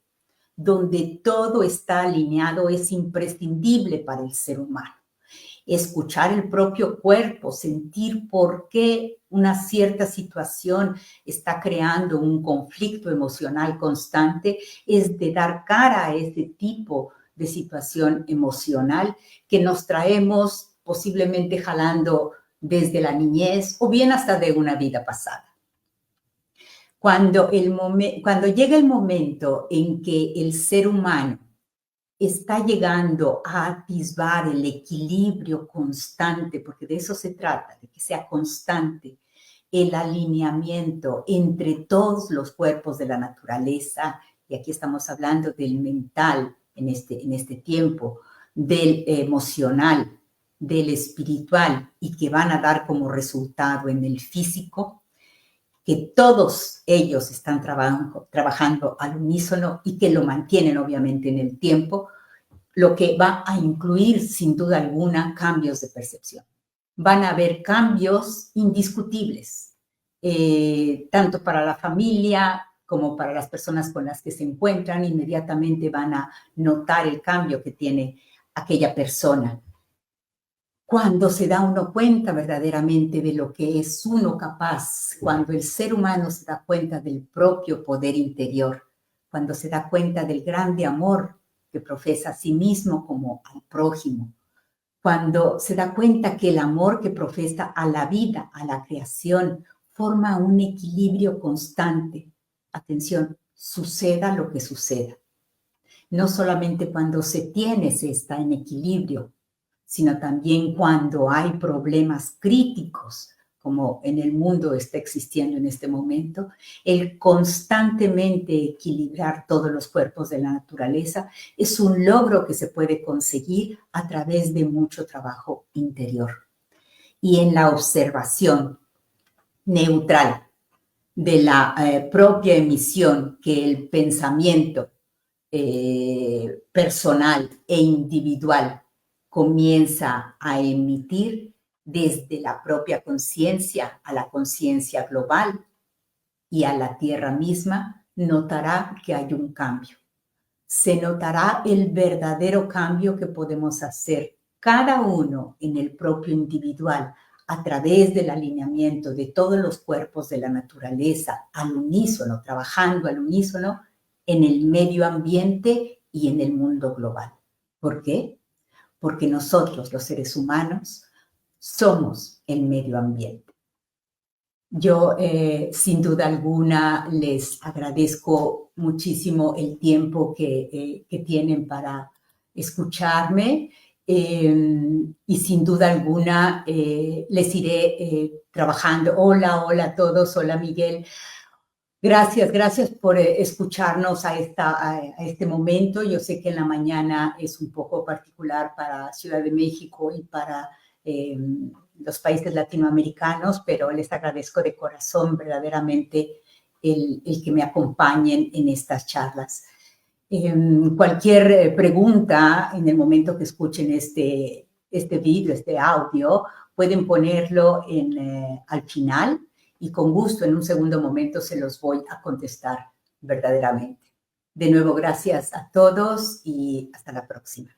donde todo está alineado, es imprescindible para el ser humano. Escuchar el propio cuerpo, sentir por qué una cierta situación está creando un conflicto emocional constante, es de dar cara a ese tipo de situación emocional que nos traemos posiblemente jalando desde la niñez o bien hasta de una vida pasada. Cuando llega el momento en que el ser humano está llegando a atisbar el equilibrio constante, porque de eso se trata, de que sea constante el alineamiento entre todos los cuerpos de la naturaleza, y aquí estamos hablando del mental en este tiempo, del emocional, del espiritual, y que van a dar como resultado en el físico, que todos ellos están trabajando al unísono y que lo mantienen obviamente en el tiempo, lo que va a incluir sin duda alguna cambios de percepción. Van a haber cambios indiscutibles, tanto para la familia como para las personas con las que se encuentran. Inmediatamente van a notar el cambio que tiene aquella persona. Cuando se da uno cuenta verdaderamente de lo que es uno capaz, cuando el ser humano se da cuenta del propio poder interior, cuando se da cuenta del grande amor que profesa a sí mismo como al prójimo, cuando se da cuenta que el amor que profesa a la vida, a la creación, forma un equilibrio constante. Atención, suceda lo que suceda. No solamente cuando se está en equilibrio, sino también cuando hay problemas críticos, como en el mundo está existiendo en este momento, el constantemente equilibrar todos los cuerpos de la naturaleza es un logro que se puede conseguir a través de mucho trabajo interior. Y en la observación neutral de la propia emisión que el pensamiento personal e individual comienza a emitir desde la propia conciencia a la conciencia global y a la Tierra misma, notará que hay un cambio. Se notará el verdadero cambio que podemos hacer cada uno en el propio individual a través del alineamiento de todos los cuerpos de la naturaleza al unísono, trabajando al unísono en el medio ambiente y en el mundo global. ¿Por qué? Porque nosotros, los seres humanos, somos el medio ambiente. Yo, sin duda alguna, les agradezco muchísimo el tiempo que tienen para escucharme y sin duda alguna les iré trabajando. Hola, hola a todos. Hola, Miguel. Gracias por escucharnos a este momento. Yo sé que en la mañana es un poco particular para Ciudad de México y para los países latinoamericanos, pero les agradezco de corazón verdaderamente el que me acompañen en estas charlas. Cualquier pregunta en el momento que escuchen este vídeo, este audio, pueden ponerlo al final y con gusto en un segundo momento se los voy a contestar verdaderamente. De nuevo, gracias a todos y hasta la próxima.